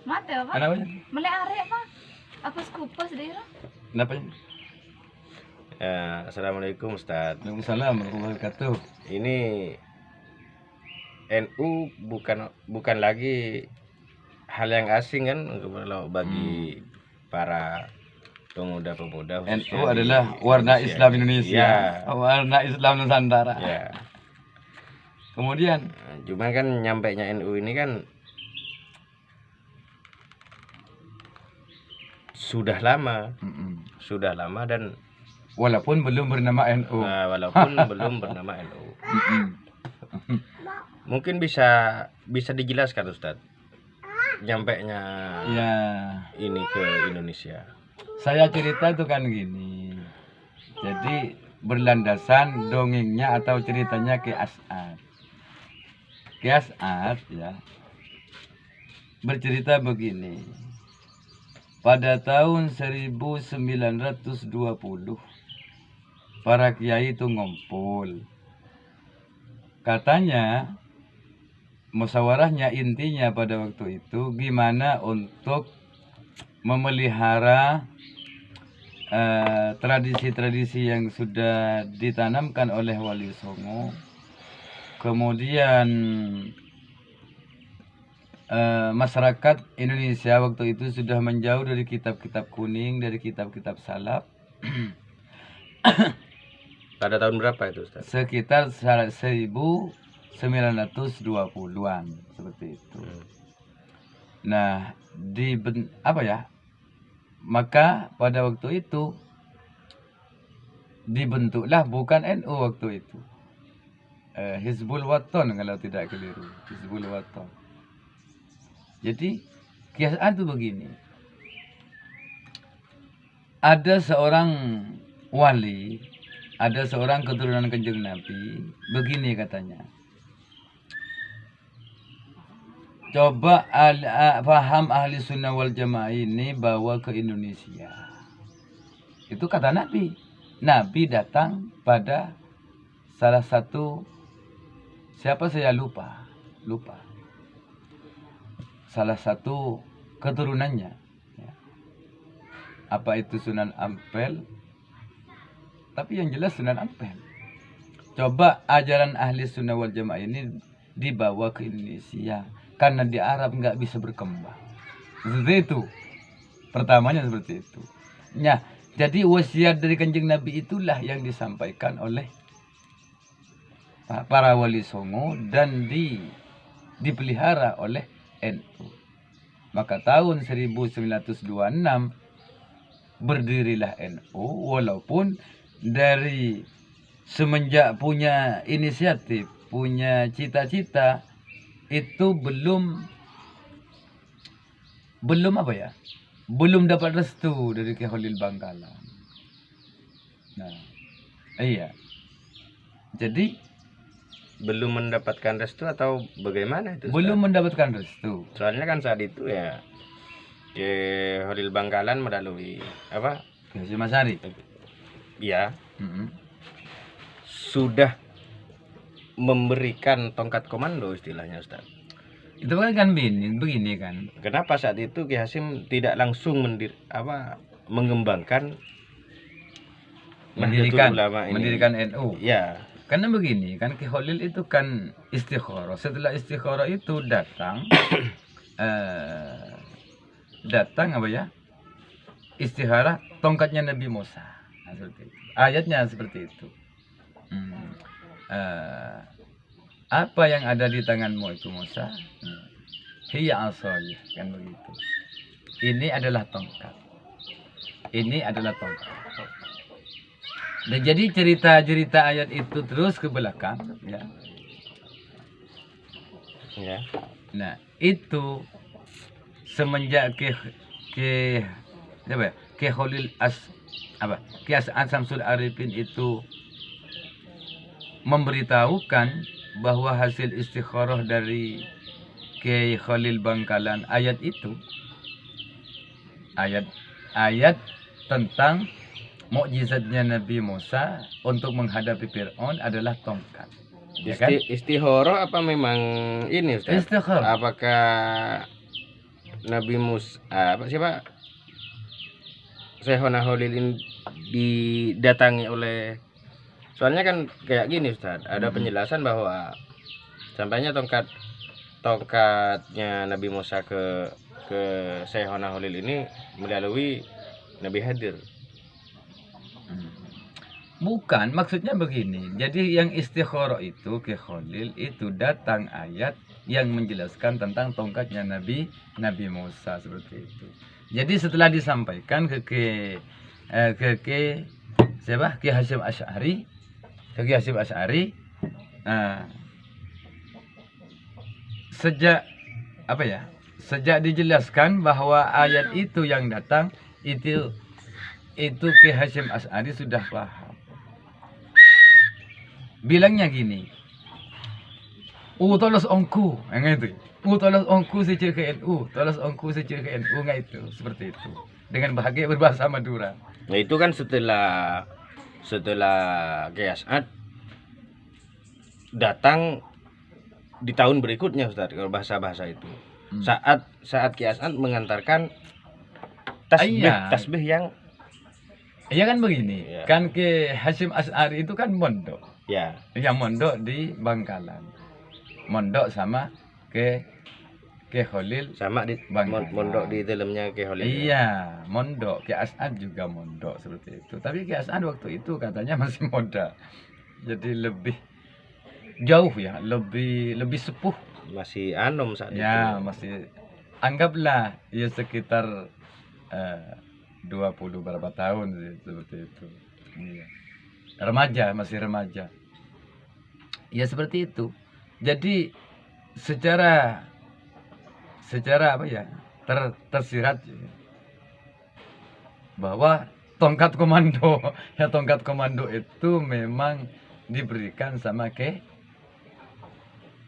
Mate apa? Kenapa? Melek arek apa? Apa skupas daerah? Kenapa? Assalamualaikum Ustaz. Waalaikumsalam warahmatullahi wabarakatuh. Ini NU bukan lagi hal yang asing kan kalau bagi para pemuda-pemuda. NU adalah warna Islam Indonesia, warna Islam Nusantara. Ya. Kemudian, Cuma kan nyampainya NU ini kan sudah lama dan walaupun belum bernama NU. walaupun belum bernama NU. Mungkin bisa dijelaskan Ustadz nyampainya Ya, ini ke Indonesia. saya cerita itu kan gini. Jadi berlandasan dongengnya atau ceritanya Ki As'ad. Ki As'ad ya bercerita begini. Pada tahun 1920 para kiai itu ngumpul. Katanya musyawarahnya intinya pada waktu itu gimana untuk memelihara tradisi-tradisi yang sudah ditanamkan oleh Wali Songo. Kemudian masyarakat Indonesia waktu itu sudah menjauh dari kitab-kitab kuning, dari kitab-kitab salaf. Pada tahun berapa itu Ustaz? Sekitar 1920-an seperti itu. Nah, maka pada waktu itu dibentuklah bukan NU waktu itu. Hizbul Wathan kalau tidak keliru. Hizbul Wathan. Jadi kiasan itu begini. Ada seorang wali, ada seorang keturunan Kanjeng Nabi, begini katanya. Coba paham ahli sunnah wal jamaah ini bawa ke Indonesia. Itu kata Nabi. Nabi datang pada salah satu, siapa saya lupa. Salah satu keturunannya. Ya. Apa itu Sunan Ampel? Tapi yang jelas Sunan Ampel. Coba ajaran ahli sunnah wal jamaah ini dibawa ke Indonesia. Karena di Arab nggak bisa berkembang. Seperti itu. Pertamanya seperti itu. Nah, jadi wasiat dari Kanjeng Nabi itulah yang disampaikan oleh para wali songo dan dipelihara oleh NU. Maka tahun 1926 berdirilah NU, walaupun dari semenjak punya inisiatif, punya cita-cita, itu belum dapat restu dari Ki Khalil Bangkalan. Nah, iya. Jadi Belum mendapatkan restu atau bagaimana itu Ustaz? belum mendapatkan restu. Soalnya kan saat itu ya Ki Khalil Bangkalan melalui apa? Ki Hasyim Asy'ari. Ya, sudah memberikan tongkat komando istilahnya Ustaz. Itu kan begini kan. Kenapa saat itu Ki Hasyim tidak langsung mengembangkan mendirikan Nahdlatul Ulama ini? mendirikan NU. Ya, Karena begini kan, Ki Khalil itu kan istikharah. Setelah istikharah itu datang istikharah tongkatnya Nabi Musa. Nah, seperti itu. Ayatnya seperti itu. Apa yang ada di tanganmu itu Musa? Hiya asaya, kan begitu. Ini adalah tongkat. Dan jadi cerita ayat itu terus ke belakang, ya. ya. Nah, itu semenjak Ki Khalil Ki As'ad Syamsul Arifin itu memberitahukan bahwa hasil istikharah dari Ki Khalil Bangkalan ayat itu, ayat tentang mukjizatnya Nabi Musa untuk menghadapi Fir'aun adalah tongkat. Ya kan? Istihoroh apa memang ini Ustaz? Istikharah. Apakah Nabi Musa apa siapa Syekhona Khalil ini didatangi oleh, soalnya kan kayak gini Ustaz, ada penjelasan bahwa sampainya tongkatnya Nabi Musa ke Syekhona Khalil ini melalui Nabi Hadir. Bukan, maksudnya begini. Jadi yang istikharah itu ke Khalil itu datang ayat yang menjelaskan tentang tongkatnya Nabi Musa seperti itu. Jadi setelah disampaikan ke siapa? Ki Hasyim Asy'ari, sejak apa ya? Sejak dijelaskan bahwa ayat itu yang datang itu Ki Hasyim Asy'ari sudah paham. Bilangnya gini, tolos ongku, yang itu. Tolos ongku secir ke NU, tolos ongku secir ke NU, nggak itu, seperti itu. Dengan bahagia berbahasa Madura. Nah itu kan setelah Kiai As'ad datang di tahun berikutnya Ustaz, kalau bahasa itu. Saat Kiai As'ad mengantarkan tasbih yang iya kan begini, ya. Kan Ki Hasyim Asy'ari itu kan mondok. Ya. Yang mondok di Bangkalan. Mondok sama ke Khalil Sama di Bangkalan. mondok di dalamnya Kiai Khalil. Iya, mondok. Ki As'ad juga mondok seperti itu. Tapi Ki As'ad waktu itu katanya masih muda. Jadi lebih jauh ya, lebih sepuh. Masih anom saat itu. Ya, masih anggaplah ya sekitar 20 berapa tahun sih, seperti itu. Iya. Masih remaja. Ya seperti itu. Jadi secara apa ya? Tersirat bahwa tongkat komando itu memang diberikan sama Ki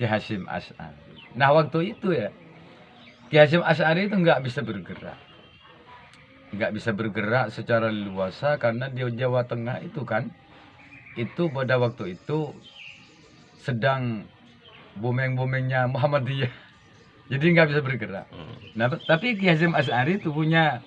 Hasyim Asy'ari. Nah, waktu itu ya Ki Hasyim Asy'ari itu nggak bisa bergerak secara leluasa karena di Jawa Tengah itu kan itu pada waktu itu sedang booming-boomingnya Muhammadiyah, jadi nggak bisa bergerak. Nah, tapi Ki Hasyim Asy'ari itu punya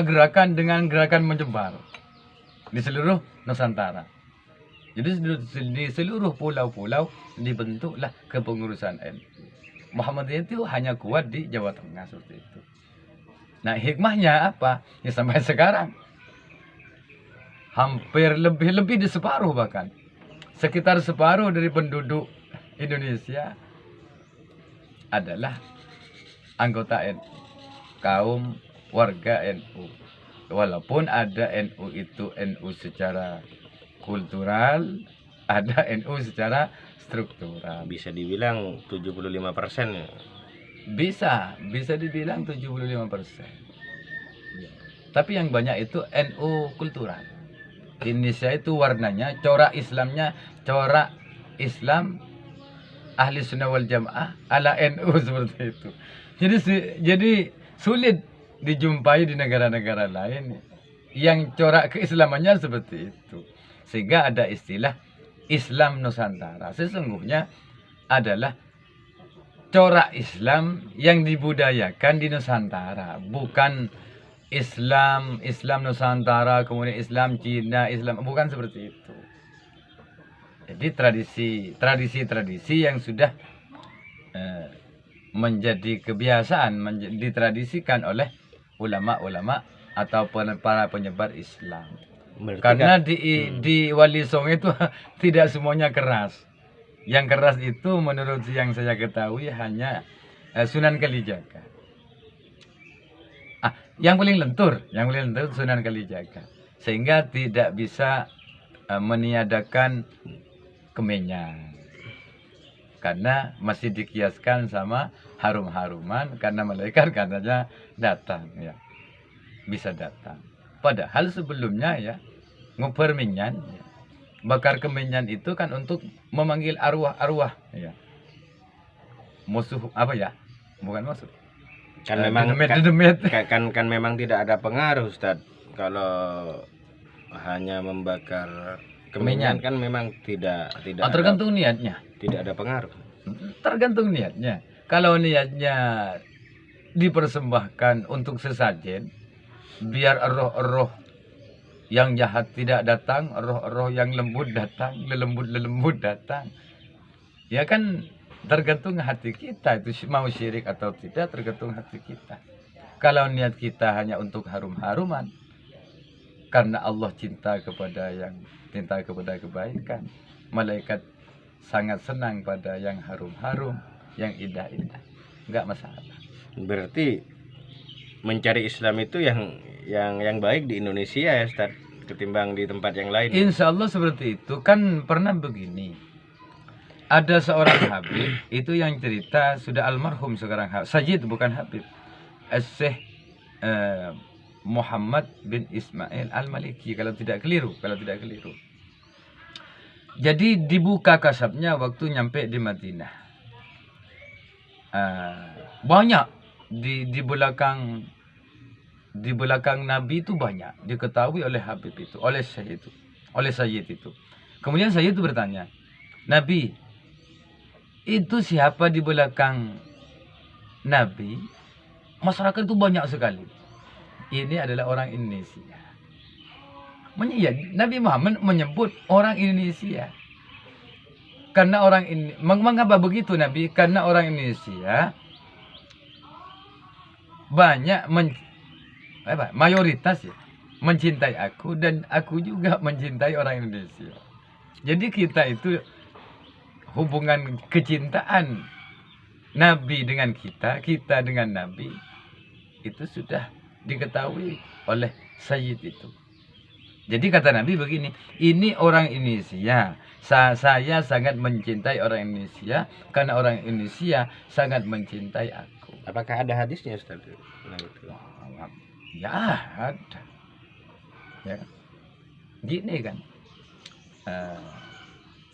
gerakan dengan gerakan menyebar di seluruh Nusantara. Jadi di seluruh pulau-pulau dibentuklah kepengurusan NU. Muhammadiyah itu hanya kuat di Jawa Tengah seperti itu. Nah, hikmahnya apa? Ya sampai sekarang hampir lebih di separuh, bahkan sekitar separuh dari penduduk Indonesia adalah anggota NU, kaum warga NU. Walaupun ada NU itu NU secara kultural, ada NU secara struktural. Bisa dibilang 75% ya. Bisa dibilang 75%. Tapi yang banyak itu NU kultural. Di Indonesia itu warnanya, corak Islam ahli sunnah wal jamaah ala NU seperti itu. Jadi sulit dijumpai di negara-negara lain yang corak keislamannya seperti itu. Sehingga ada istilah Islam Nusantara. Sesungguhnya adalah corak Islam yang dibudayakan di Nusantara, bukan Islam Nusantara, kemudian Islam Cina, Islam, bukan seperti itu. Jadi tradisi yang sudah menjadi kebiasaan, ditradisikan oleh ulama-ulama atau para penyebar Islam. Karena di Wali Songo itu tidak semuanya keras. Yang keras itu menurut yang saya ketahui hanya Sunan Kalijaga. Yang paling lentur Sunan Kalijaga. Sehingga tidak bisa meniadakan Kemenyan. Karena masih dikiaskan sama harum-haruman, karena malaikat katanya datang ya. Bisa datang. Padahal sebelumnya ya ngoper minyan ya. Bakar kemenyan itu kan untuk memanggil arwah-arwah ya. Musuh apa ya? Bukan musuh. Kan memang demet. Kan memang tidak ada pengaruh Ustaz. Kalau hanya membakar kemenyan kan memang tidak tergantung niatnya. Tidak ada pengaruh. Tergantung niatnya. Kalau niatnya dipersembahkan untuk sesajen, biar roh-roh yang jahat tidak datang, roh-roh yang lembut datang, lelembut datang. Ya kan tergantung hati kita, itu mau syirik atau tidak tergantung hati kita. Kalau niat kita hanya untuk harum-haruman, karena Allah cinta kepada kebaikan, malaikat sangat senang pada yang harum-harum, yang indah-indah, nggak masalah. Berarti mencari Islam itu yang baik di Indonesia ya Ustaz, ketimbang di tempat yang lain. Insya Allah seperti itu. Kan pernah begini, ada seorang Habib itu yang cerita, sudah almarhum sekarang, Sayyid bukan Habib, Syekh Muhammad bin Ismail Al-Maliki kalau tidak keliru. Jadi dibuka kasabnya waktu nyampe di Madinah. Banyak di belakang Nabi itu banyak diketahui oleh Habib itu, oleh Sayyid itu. Kemudian Sayyid itu bertanya, Nabi, itu siapa di belakang Nabi? Masyarakat itu banyak sekali. Ini adalah orang Indonesia. Ya, Nabi Muhammad menyebut orang Indonesia. Karena orang ini, mengapa begitu Nabi? Karena orang Indonesia banyak mayoritas ya mencintai aku, dan aku juga mencintai orang Indonesia. Jadi kita itu hubungan kecintaan Nabi dengan kita dengan Nabi itu sudah diketahui oleh Sayyid itu. Jadi kata Nabi begini, ini orang Indonesia, saya sangat mencintai orang Indonesia karena orang Indonesia sangat mencintai aku. Apakah ada hadisnya Ustaz? Ya ada. Ya. Gini kan,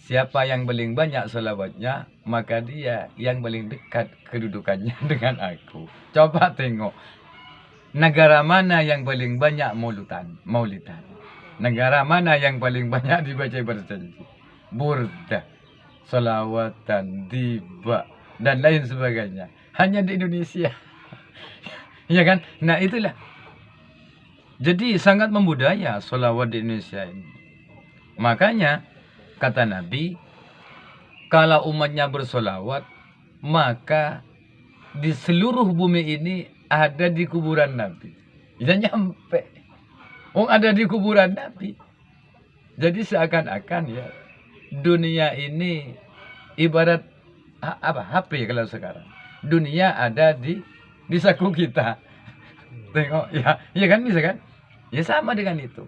siapa yang paling banyak selawatnya, maka dia yang paling dekat kedudukannya dengan aku. Coba tengok, negara mana yang paling banyak maulidan? Negara mana yang paling banyak dibaca berjanji? Burdah, selawatan, tiba, dan lain sebagainya. Hanya di Indonesia. Ya kan? Nah itulah. Jadi sangat membudaya selawat di Indonesia ini. Makanya kata Nabi, kalau umatnya bersolawat, maka di seluruh bumi ini ada di kuburan Nabi. Dia nyampe. Ada di kuburan Nabi. Jadi seakan-akan ya, dunia ini ibarat HP kalau sekarang. Dunia ada di saku kita. Tengok ya, iya kan, bisa kan? Ya sama dengan itu.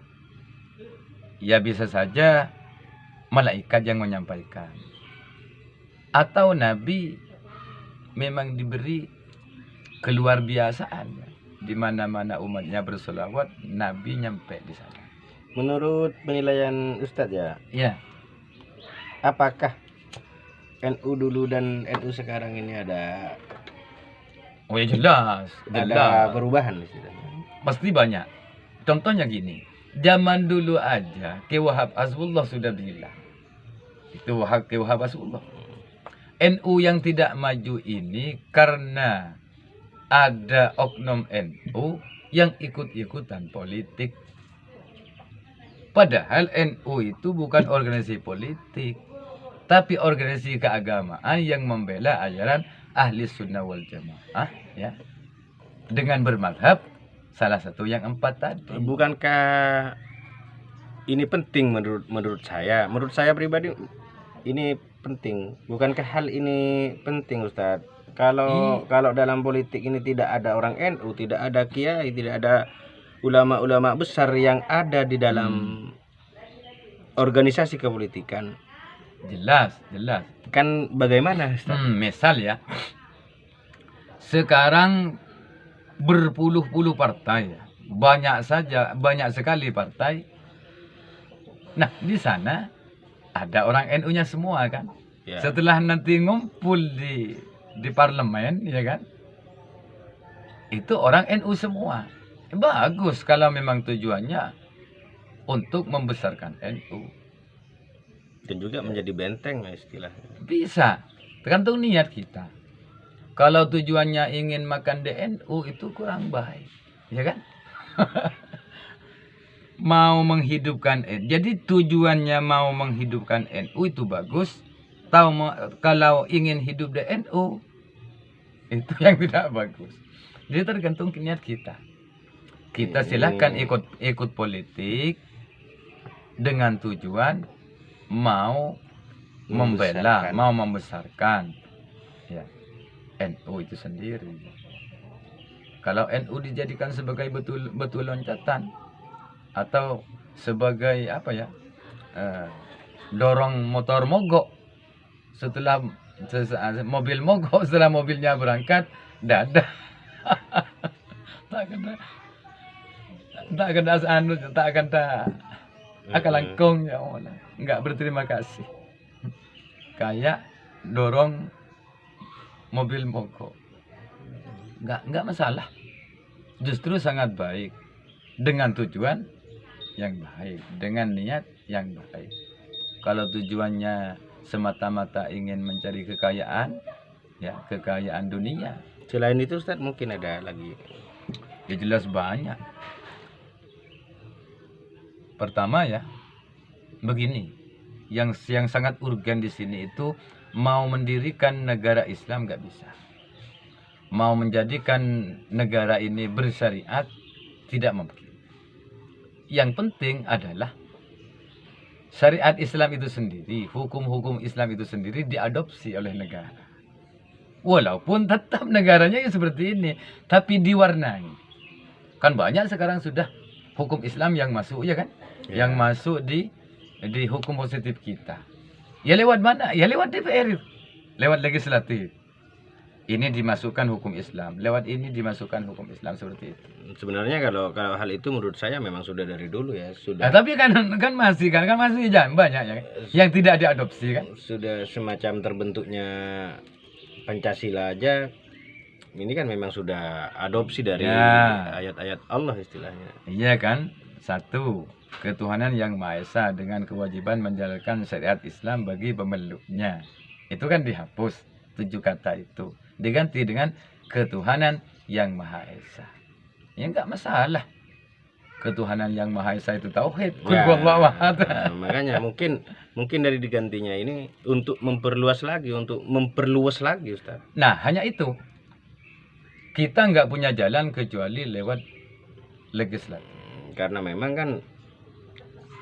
Ya bisa saja malaikat yang menyampaikan, atau Nabi memang diberi keluar biasaan ya. Di mana-mana umatnya bersolawat, Nabi nyampe di sana. Menurut penilaian Ustadz ya, Ya. Apakah NU dulu dan NU sekarang ini ada Oh ya jelas. ada perubahan istilahnya? Pasti banyak. Contohnya gini, zaman dulu aja Ki Wahab Hasbullah sudah bilang, itu Ki Wahab Hasbullah, NU yang tidak maju ini karena ada oknum NU yang ikut-ikutan politik. Padahal NU itu bukan organisasi politik, tapi organisasi keagamaan yang membela ajaran ahli sunnah wal jamaah ya, dengan bermadhab salah satu yang 4 tadi. Bukankah ini penting menurut saya? Menurut saya pribadi ini penting. Bukankah hal ini penting Ustadz? Kalau dalam politik ini tidak ada orang NU, tidak ada kiai, tidak ada ulama-ulama besar yang ada di dalam organisasi kepolitikan. Jelas. Kan bagaimana Ustaz? Misal ya, sekarang berpuluh-puluh partai, banyak sekali partai. Nah, di sana ada orang NU-nya semua kan. Ya. Setelah nanti ngumpul di parlemen, ya kan, itu orang NU semua. Bagus kalau memang tujuannya untuk membesarkan NU. Dan juga menjadi benteng istilahnya. Bisa, tergantung niat kita. Kalau tujuannya ingin makan DNU itu kurang baik, ya kan? Mau menghidupkan NU. Jadi tujuannya mau menghidupkan NU itu bagus. Kalau ingin hidup DNU itu yang tidak bagus. Jadi tergantung niat kita. Kita silahkan ikut politik dengan tujuan mau membela, mau membesarkan ya NU itu sendiri. Kalau NU dijadikan sebagai betul loncatan atau sebagai apa ya, dorong motor mogok setelah mobil mogok, setelah mobilnya berangkat dadah. tak kena anu, tak kena akal langkung ya Allah, nggak berterima kasih. Kayak dorong mobil mogok, nggak masalah, justru sangat baik dengan tujuan yang baik, dengan niat yang baik. Kalau tujuannya semata-mata ingin mencari kekayaan, ya kekayaan dunia. Selain itu Ustadz mungkin ada lagi? Ya jelas banyak. Pertama ya, begini, yang sangat urgen di sini itu mau mendirikan negara Islam nggak bisa. Mau menjadikan negara ini bersyariat tidak mungkin. Yang penting adalah syariat Islam itu sendiri, hukum-hukum Islam itu sendiri diadopsi oleh negara. Walaupun tetap negaranya ya seperti ini, tapi diwarnai. Kan banyak sekarang sudah hukum Islam yang masuk, ya kan? Ya. Yang masuk di hukum positif kita. Ya lewat mana? Ya lewat DPR, lewat legislatif. Ini dimasukkan hukum Islam, lewat ini dimasukkan hukum Islam, seperti itu. Sebenarnya kalau hal itu menurut saya memang sudah dari dulu ya, sudah. Nah, tapi kan masih banyak ya yang tidak diadopsi kan. Sudah semacam terbentuknya Pancasila aja. Ini kan memang sudah adopsi dari ayat-ayat Allah istilahnya. Iya kan? Satu, ketuhanan yang Maha Esa dengan kewajiban menjalankan syariat Islam bagi pemeluknya. Itu kan dihapus 7 kata itu. Diganti dengan ketuhanan yang Maha Esa. Ya enggak masalah. Ketuhanan yang Maha Esa itu tauhid. Makanya mungkin dari digantinya ini untuk memperluas lagi Ustaz. Nah, hanya itu. Kita nggak punya jalan kecuali lewat legislatif. Karena memang kan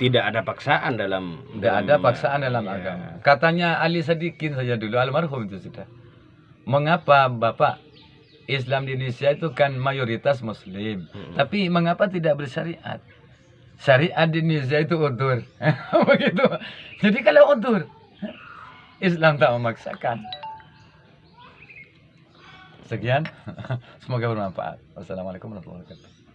tidak ada paksaan dalam agama. Katanya Ali Sadikin saja dulu, almarhum itu sudah. Mengapa Bapak, Islam di Indonesia itu kan mayoritas Muslim, tapi mengapa tidak bersyariat? Syariat di Indonesia itu utur. Begitu. Jadi kalau utur, Islam tak memaksakan. Sekian, semoga bermanfaat. Wassalamualaikum warahmatullahi wabarakatuh.